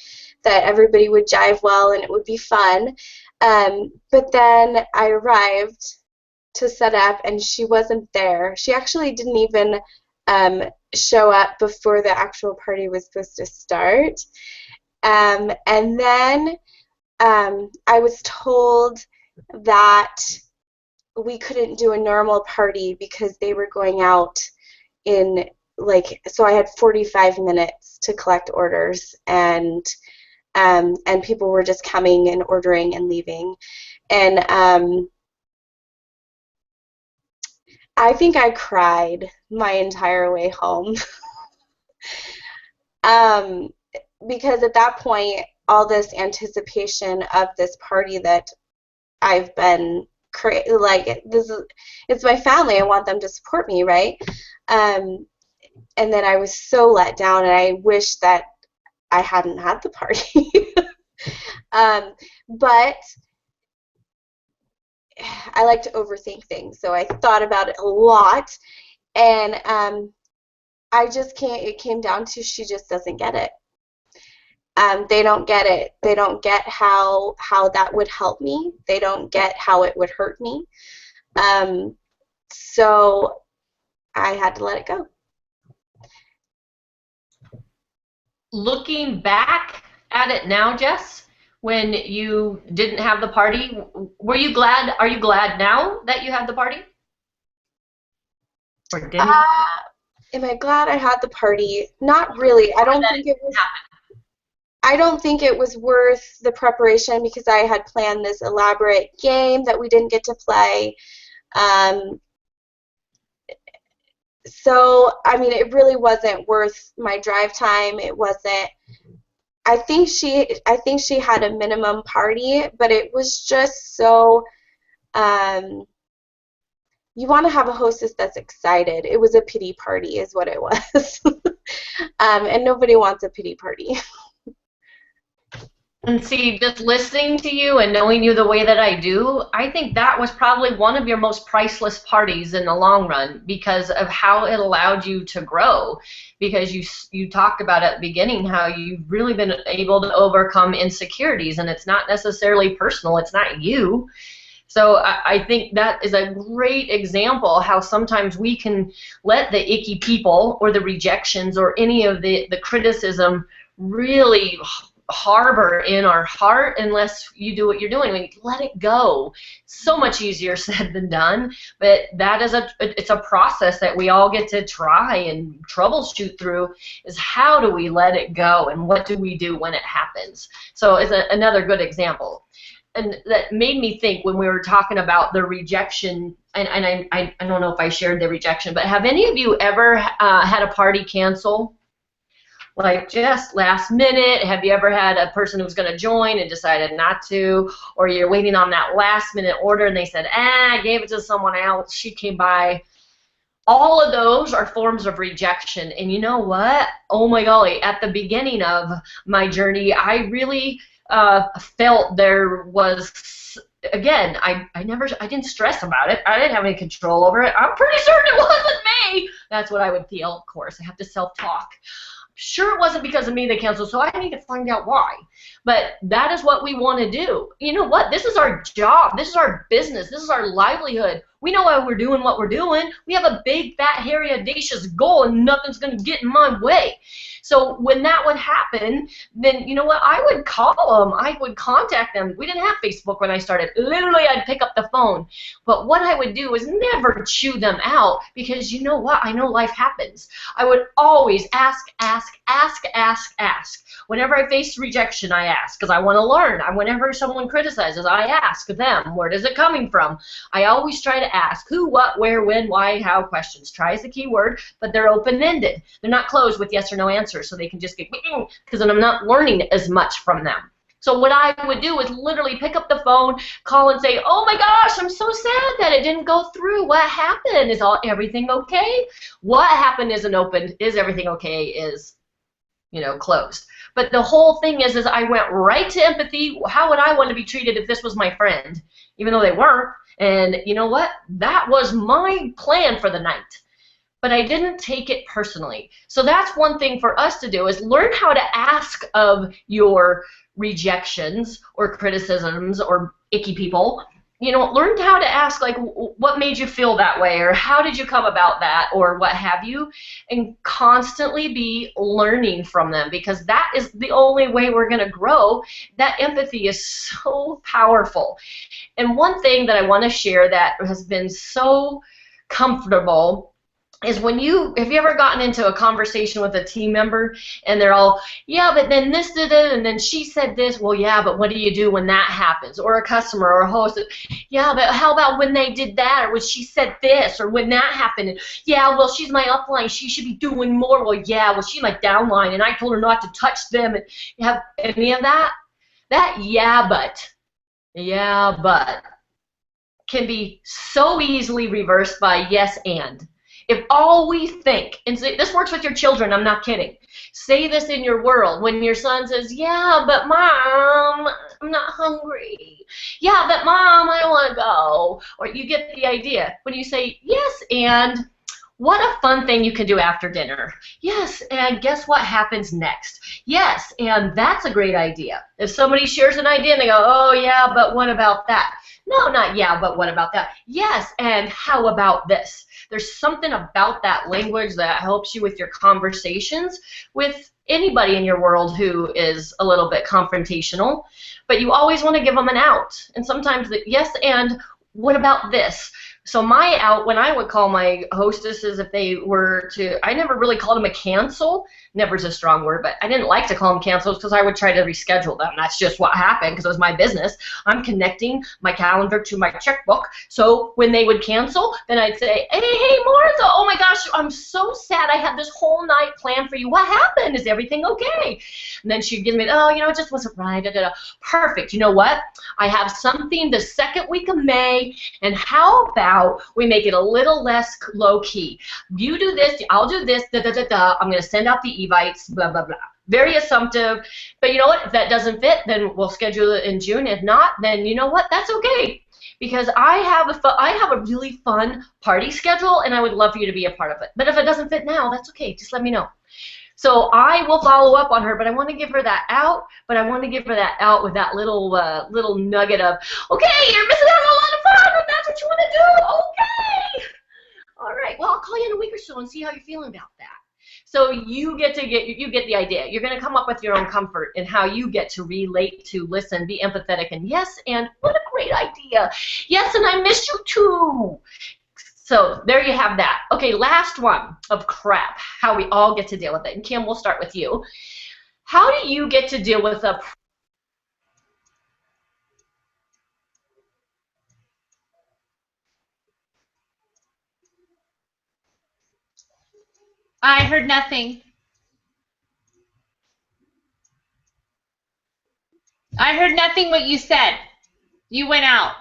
that everybody would jive well and it would be fun. But then I arrived to set up, and she wasn't there. She actually didn't even show up before the actual party was supposed to start. And then I was told that we couldn't do a normal party because they were going out in, like, so I had 45 minutes to collect orders, and people were just coming and ordering and leaving. And I think I cried my entire way home. Because at that point, all this anticipation of this party that I've been like, it's my family. I want them to support me, right? And then I was so let down, and I wish that I hadn't had the party. But I like to overthink things, so I thought about it a lot, and I just can't. It came down to she just doesn't get it. They don't get it. They don't get how that would help me. They don't get how it would hurt me. So I had to let it go. Looking back at it now, Jess, when you didn't have the party, were you glad? Are you glad now that you had the party? Or didn't? Am I glad I had the party? Not really. I don't think it was. I don't think it was worth the preparation because I had planned this elaborate game that we didn't get to play. So, I mean, it really wasn't worth my drive time. It wasn't. I think she had a minimum party, but it was just so. You want to have a hostess that's excited. It was a pity party, is what it was, and nobody wants a pity party. And see, just listening to you and knowing you the way that I do, I think that was probably one of your most priceless parties in the long run because of how it allowed you to grow. Because you talked about at the beginning how you've really been able to overcome insecurities, and it's not necessarily personal, it's not you. So I think that is a great example how sometimes we can let the icky people or the rejections or any of the criticism really harbor in our heart unless you do what you're doing. When you let it go, so much easier said than done, but that is it's a process that we all get to try and troubleshoot through, is how do we let it go and what do we do when it happens. So it's another good example. And that made me think when we were talking about the rejection, and I don't know if I shared the rejection, but have any of you ever had a party cancel? Like just last minute? Have you ever had a person who was going to join and decided not to? Or you're waiting on that last minute order and they said, I gave it to someone else, she came by. All of those are forms of rejection. And you know what? Oh my golly, at the beginning of my journey, I really felt there was, again, I didn't stress about it. I didn't have any control over it. I'm pretty certain it wasn't me. That's what I would feel, of course. I have to self-talk. Sure, it wasn't because of me they canceled, so I need to find out why. But that is what we want to do. You know what? This is our job. This is our business. This is our livelihood. We know why we're doing what we're doing. We have a big, fat, hairy, audacious goal, and nothing's going to get in my way. So when that would happen, then you know what? I would call them. I would contact them. We didn't have Facebook when I started. Literally, I'd pick up the phone. But what I would do is never chew them out because you know what? I know life happens. I would always ask. Whenever I face rejection, I ask because I want to learn. Whenever someone criticizes, I ask them, where is it coming from? I always try to ask who, what, where, when, why, how questions. Try is the key word, but they're open-ended. They're not closed with yes or no answers, so they can just get, because then I'm not learning as much from them. So what I would do is literally pick up the phone, call and say, oh my gosh, I'm so sad that it didn't go through. What happened? Is everything okay? What happened isn't open. Is everything okay? Is, closed. But the whole thing is I went right to empathy. How would I want to be treated if this was my friend? Even though they weren't. And you know what? That was my plan for the night. But I didn't take it personally. So that's one thing for us to do, is learn how to ask of your rejections or criticisms or icky people. learn how to ask, like, what made you feel that way, or how did you come about that, or what have you, and constantly be learning from them, because that is the only way we're going to grow. That empathy is so powerful. And one thing that I want to share that has been so comfortable is have you ever gotten into a conversation with a team member and they're all, yeah, but then this did it, and then she said this. Well, yeah, but what do you do when that happens? Or a customer or a host, yeah, but how about when they did that, or when she said this, or when that happened? Yeah, well, she's my upline, she should be doing more. Well, yeah, well, she's my downline, and I told her not to touch them. And you have any of that? That yeah, but can be so easily reversed by yes and. If all we think, and this works with your children, I'm not kidding. Say this in your world. When your son says, yeah, but mom, I'm not hungry. Yeah, but mom, I don't want to go. Or you get the idea. When you say, yes, and what a fun thing you can do after dinner. Yes, and guess what happens next? Yes, and that's a great idea. If somebody shares an idea and they go, oh, yeah, but what about that? No, not yeah, but what about that? Yes, and how about this? There's something about that language that helps you with your conversations with anybody in your world who is a little bit confrontational, but you always want to give them an out. And sometimes the yes, and what about this? So my out, when I would call my hostesses, if they were to, I never really called them a cancel. Never is a strong word, but I didn't like to call them cancels because I would try to reschedule them. That's just what happened because it was my business. I'm connecting my calendar to my checkbook. So when they would cancel, then I'd say, hey, Martha, oh my gosh, I'm so sad. I had this whole night planned for you. What happened? Is everything okay? And then she'd give me, oh, it just wasn't right. Da, da, da. Perfect. You know what? I have something the second week of May, and how about we make it a little less low-key. You do this, I'll do this, da, da, da, da. I'm going to send out the evites, blah, blah, blah. Very assumptive. But you know what? If that doesn't fit, then we'll schedule it in June. If not, then you know what? That's okay. Because I have a really fun party schedule, and I would love for you to be a part of it. But if it doesn't fit now, that's okay. Just let me know. So I will follow up on her, but I want to give her that out, but I want to give her that out with that little nugget of, okay, you're missing out on a lot of fun, and that's what you want to do, okay. All right, well, I'll call you in a week or so and see how you're feeling about that. So you get the idea. You're going to come up with your own comfort in how you get to relate to, listen, be empathetic, and yes, and what a great idea. Yes, and I miss you too. So there you have that. Okay, last one of crap, how we all get to deal with it. And Kim, we'll start with you. How do you get to deal with a... I heard nothing. I heard nothing what you said. You went out.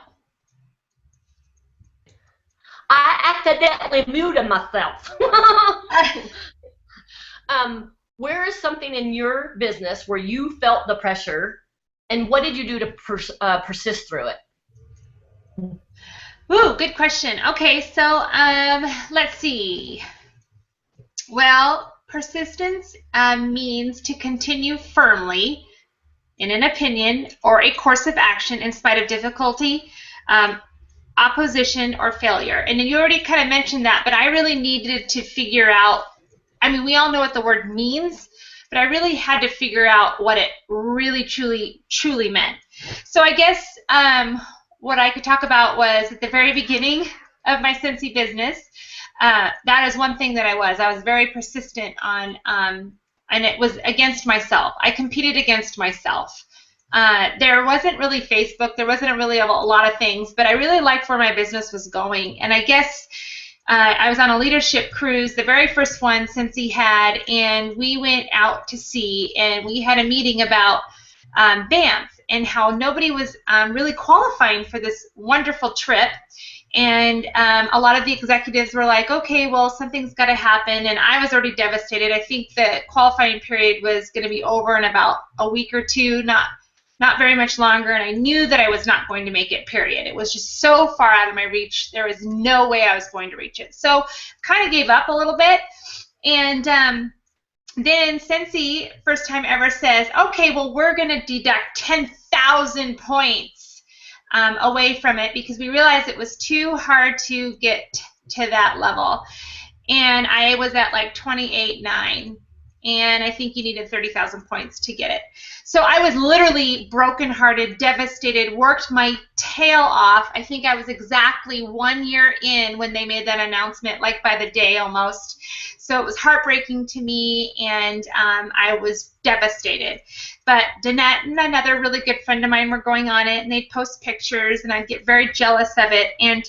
I accidentally muted myself. Where is something in your business where you felt the pressure, and what did you do to persist through it? Ooh, good question. Okay, so let's see. Well, persistence means to continue firmly in an opinion or a course of action in spite of difficulty, opposition, or failure. And you already kind of mentioned that, but I really needed to figure out, I mean, we all know what the word means, but I really had to figure out what it really, truly meant. So I guess what I could talk about was at the very beginning of my Scentsy business, that is one thing that I was very persistent on, and it was against myself. I competed against myself. There wasn't really Facebook, there wasn't really a lot of things, but I really liked where my business was going. And I guess I was on a leadership cruise, the very first one Scentsy had, and we went out to sea, and we had a meeting about Banff and how nobody was really qualifying for this wonderful trip. And a lot of the executives were like, okay, well, something's got to happen. And I was already devastated. I think the qualifying period was going to be over in about a week or two, not very much longer. And I knew that I was not going to make it, period. It was just so far out of my reach. There was no way I was going to reach it. So kind of gave up a little bit. And then Scentsy, first time ever, says, okay, well, we're going to deduct 10,000 points away from it because we realized it was too hard to get to that level. And I was at like 28.9, and I think you needed 30,000 points to get it. So I was literally brokenhearted, devastated, worked my tail off. I think I was exactly 1 year in when they made that announcement, like by the day almost. So it was heartbreaking to me, and I was devastated. But Danette and another really good friend of mine were going on it, and they'd post pictures, and I'd get very jealous of it. And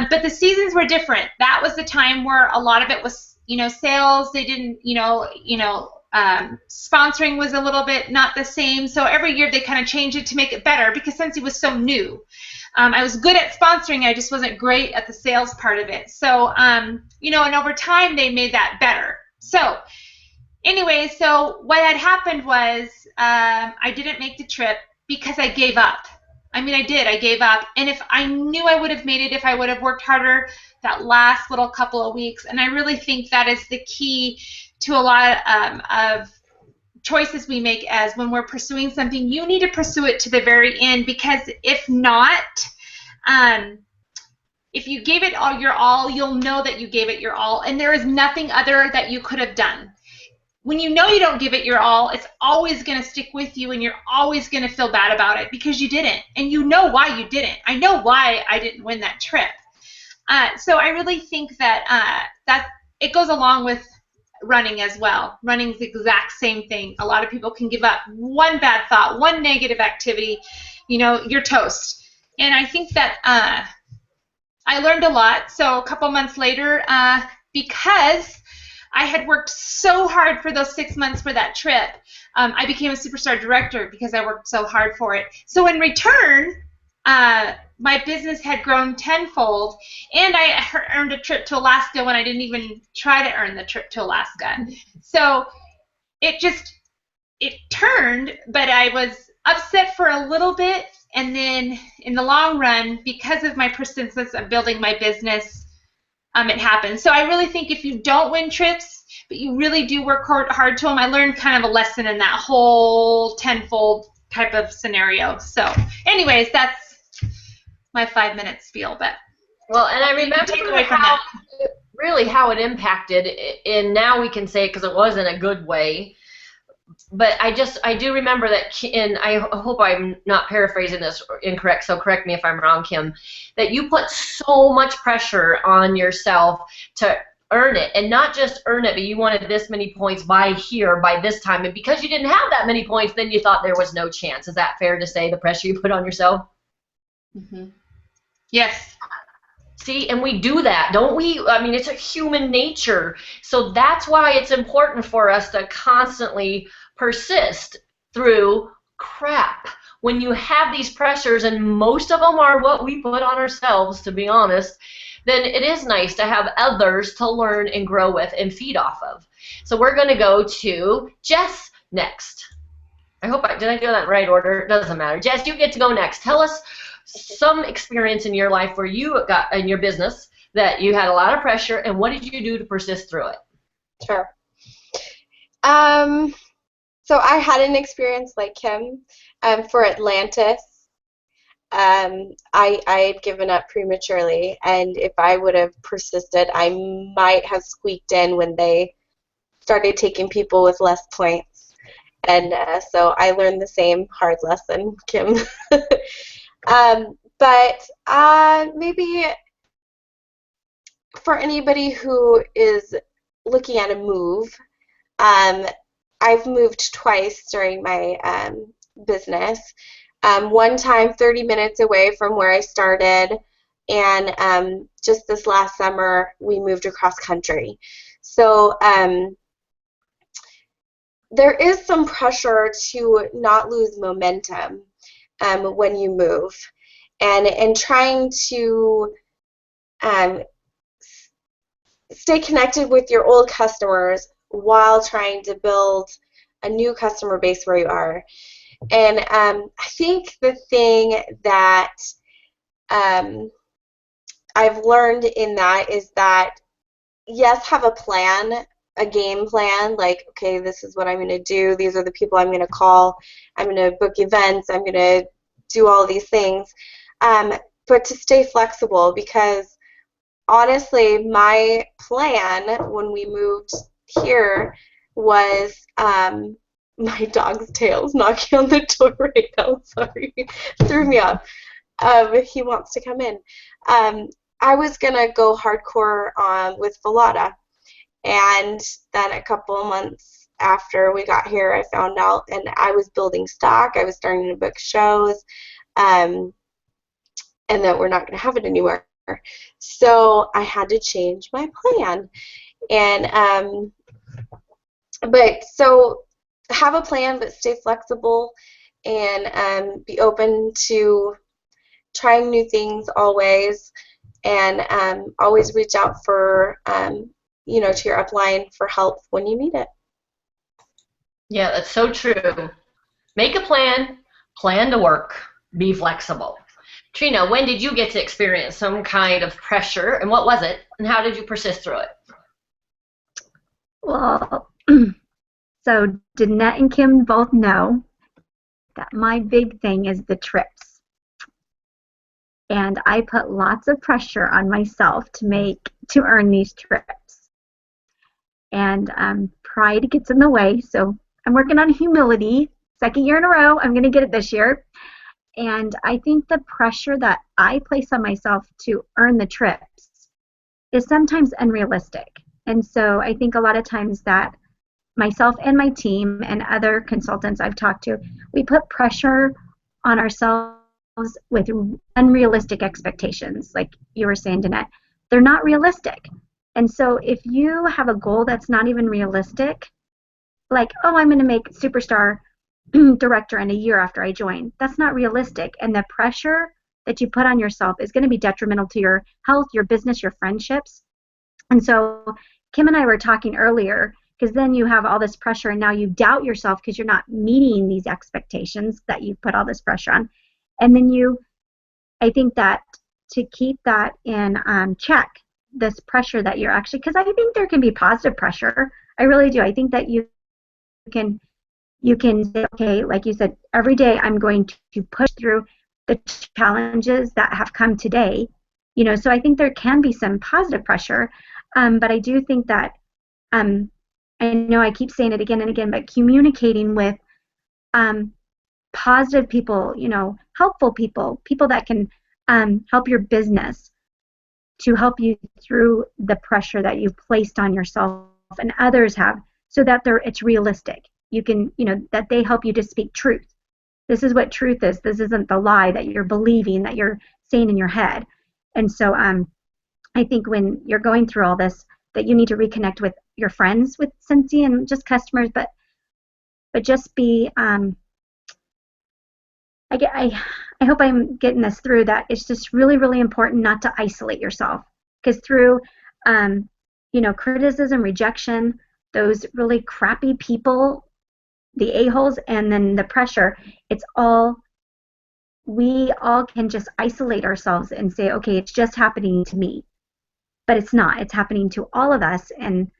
but the seasons were different. That was the time where a lot of it was, sales. They didn't, sponsoring was a little bit not the same. So every year they kind of changed it to make it better because since it was so new, I was good at sponsoring. I just wasn't great at the sales part of it. So, and over time they made that better. So anyway, so what had happened was I didn't make the trip because I gave up. I mean, I did. I gave up. And if I knew I would have made it if I would have worked harder that last little couple of weeks. And I really think that is the key to a lot of choices we make as when we're pursuing something. You need to pursue it to the very end because if not, if you gave it all your all, you'll know that you gave it your all. And there is nothing other that you could have done. When you know you don't give it your all, it's always going to stick with you, and you're always going to feel bad about it because you didn't, and you know why you didn't. I know why I didn't win that trip. So I really think that that it goes along with running as well. Running's the exact same thing. A lot of people can give up one bad thought, one negative activity, you're toast. And I think that I learned a lot. So a couple months later, because I had worked so hard for those 6 months for that trip, I became a superstar director because I worked so hard for it. So in return, my business had grown tenfold, and I earned a trip to Alaska when I didn't even try to earn the trip to Alaska. So it turned, but I was upset for a little bit, and then in the long run, because of my persistence of building my business, it happened. So I really think if you don't win trips, but you really do work hard to them, I learned kind of a lesson in that whole tenfold type of scenario. So anyways, that's my 5-minute spiel. But well, and I remember take away from that. Really how it impacted, and now we can say it because it was in a good way. But I do remember that, and I hope I'm not paraphrasing this incorrect, so correct me if I'm wrong, Kim, that you put so much pressure on yourself to earn it, and not just earn it, but you wanted this many points by this time, and because you didn't have that many points, then you thought there was no chance. Is that fair to say, the pressure you put on yourself? Mm-hmm. Yes. See, and we do that, don't we? I mean, it's a human nature. So that's why it's important for us to constantly persist through crap. When you have these pressures, and most of them are what we put on ourselves, to be honest, then it is nice to have others to learn and grow with and feed off of. So we're going to go to Jess next. I hope did I do that in the right order? It doesn't matter. Jess, you get to go next. Tell us some experience in your life where you got in your business that you had a lot of pressure, and what did you do to persist through it? Sure. So I had an experience like Kim for Atlantis. I had given up prematurely, and if I would have persisted, I might have squeaked in when they started taking people with less points. And so I learned the same hard lesson, Kim. But maybe for anybody who is looking at a move, I've moved twice during my business. One time 30 minutes away from where I started, and just this last summer we moved across country. So there is some pressure to not lose momentum when you move, and trying to stay connected with your old customers while trying to build a new customer base where you are. And I think the thing that I've learned in that is that, yes, have a plan, a game plan, like, okay, this is what I'm going to do, these are the people I'm going to call, I'm going to book events, I'm going to do all these things, but to stay flexible, because honestly, my plan when we moved here was my dog's tail's knocking on the door right now. Sorry, threw me off. He wants to come in. I was gonna go hardcore with Velada, and then a couple of months after we got here, I found out, and I was building stock. I was starting to book shows, and that we're not gonna have it anymore. So I had to change my plan, and but so have a plan, but stay flexible, and be open to trying new things always, and always reach out for to your upline for help when you need it. Yeah, that's so true. Make a plan, plan to work, be flexible. Trina, when did you get to experience some kind of pressure, and what was it, and how did you persist through it? Well, so Danette and Kim both know that my big thing is the trips. And I put lots of pressure on myself to earn these trips. And pride gets in the way, so I'm working on humility. Second year in a row, I'm going to get it this year. And I think the pressure that I place on myself to earn the trips is sometimes unrealistic. And so I think a lot of times that myself and my team and other consultants I've talked to, we put pressure on ourselves with unrealistic expectations. Like you were saying, Danette, they're not realistic. And so if you have a goal that's not even realistic, like, oh, I'm going to make superstar director in a year after I join, that's not realistic. And the pressure that you put on yourself is going to be detrimental to your health, your business, your friendships. And so Kim and I were talking earlier, because then you have all this pressure and now you doubt yourself because you're not meeting these expectations that you've put all this pressure on. And then I think that to keep that in check, this pressure that you're actually, because I think there can be positive pressure. I really do. I think that you can say, okay, like you said, every day I'm going to push through the challenges that have come today. So I think there can be some positive pressure, but I do think that I know I keep saying it again and again, but communicating with positive people, helpful people, people that can help your business, to help you through the pressure that you've placed on yourself and others have, so that it's realistic. You can, that they help you to speak truth. This is what truth is. This isn't the lie that you're believing, that you're saying in your head. And so I think when you're going through all this, that you need to reconnect with your friends, with Cincy, and just customers, but just be, I hope I'm getting this through, that it's just really, really important not to isolate yourself, because through, criticism, rejection, those really crappy people, the a-holes, and then the pressure, we all can just isolate ourselves and say, okay, it's just happening to me. But it's not. It's happening to all of us, and,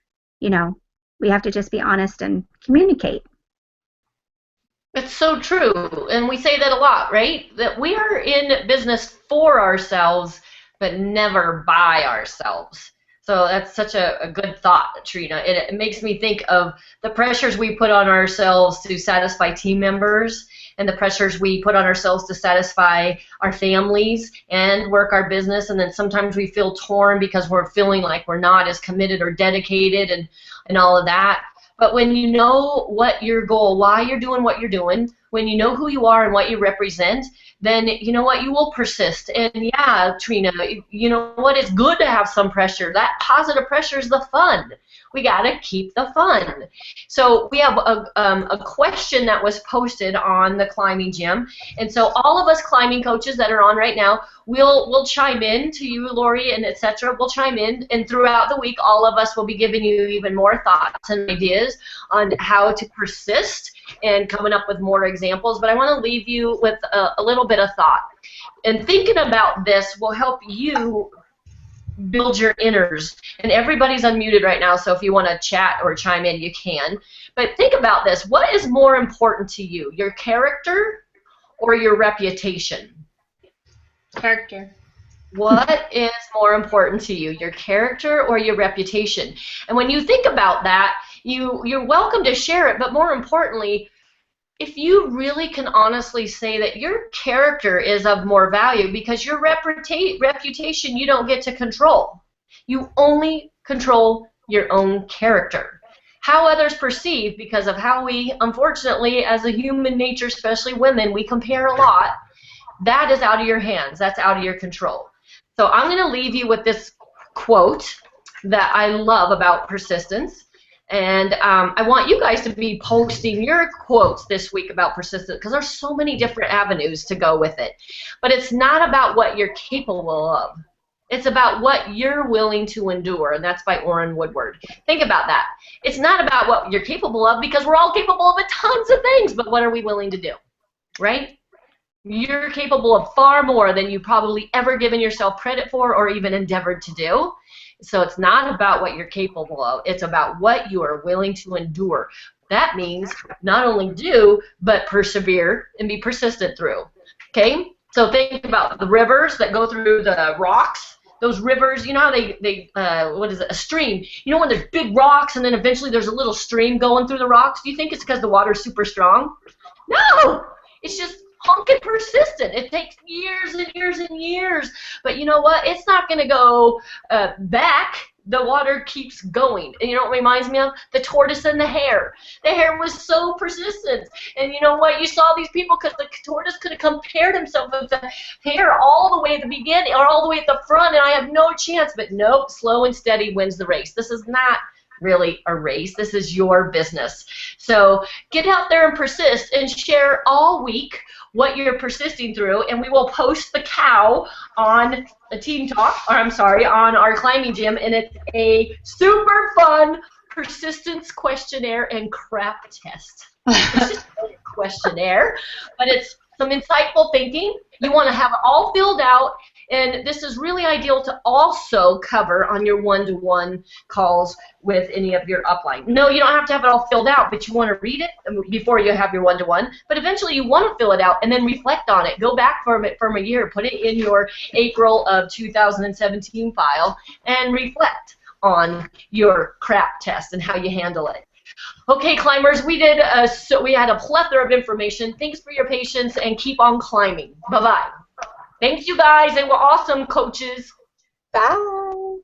we have to just be honest and communicate. It's so true, and we say that a lot, right? That we are in business for ourselves, but never by ourselves. So that's such a good thought, Trina. It makes me think of the pressures we put on ourselves to satisfy team members, and the pressures we put on ourselves to satisfy our families and work our business, and then sometimes we feel torn because we're feeling like we're not as committed or dedicated and all of that. But when you know what your goal, why you're doing what you're doing, when you know who you are and what you represent, then you know what, you will persist. And yeah, Trina, you know what, it's good to have some pressure. That positive pressure is the fun. We got to keep the fun. So we have a question that was posted on the Climbing Gym. And so all of us climbing coaches that are on right now, we'll chime in to you, Lori, and etc. We'll chime in, and throughout the week, all of us will be giving you even more thoughts and ideas on how to persist and coming up with more examples. But I want to leave you with a little bit of thought. And thinking about this will help you build your inners. And everybody's unmuted right now, so if you want to chat or chime in, you can. But think about this. What is more important to you, your character or your reputation? Character. What is more important to you, your character or your reputation? And when you think about that, you're welcome to share it, but more importantly, if you really can honestly say that your character is of more value, because your reputation you don't get to control. You only control your own character. How others perceive, because of how we, unfortunately, as a human nature, especially women, we compare a lot, that is out of your hands. That's out of your control. So I'm going to leave you with this quote that I love about persistence. And I want you guys to be posting your quotes this week about persistence, because there's so many different avenues to go with it. But it's not about what you're capable of. It's about what you're willing to endure, and that's by Orrin Woodward. Think about that. It's not about what you're capable of, because we're all capable of tons of things, but what are we willing to do, right? You're capable of far more than you probably ever given yourself credit for or even endeavored to do. So it's not about what you're capable of. It's about what you are willing to endure. That means not only do, but persevere and be persistent through. Okay? So think about the rivers that go through the rocks. Those rivers, you know how they what is it, a stream. You know when there's big rocks and then eventually there's a little stream going through the rocks? Do you think it's because the water's super strong? No! It's just honkin' persistent. It takes years and years and years. But you know what? It's not going to go back. The water keeps going. And you know what it reminds me of? The tortoise and the hare. The hare was so persistent. And you know what? You saw these people, because the tortoise could have compared himself with the hare all the way at the beginning or all the way at the front, and I have no chance. But nope, slow and steady wins the race. This is not really a race. This is your business. So get out there and persist and share all week what you're persisting through, and we will post the cow on the Team Talk, or I'm sorry, on our climbing gym, and it's a super fun persistence questionnaire and crap test. It's just a questionnaire, but it's some insightful thinking. You want to have it all filled out, and this is really ideal to also cover on your one-to-one calls with any of your upline. No, you don't have to have it all filled out, but you want to read it before you have your one-to-one. But eventually you want to fill it out and then reflect on it. Go back from a year, put it in your April of 2017 file, and reflect on your crap test and how you handle it. Okay, climbers, we had a plethora of information. Thanks for your patience, and keep on climbing. Bye-bye. Thanks, you guys. They were awesome, coaches. Bye.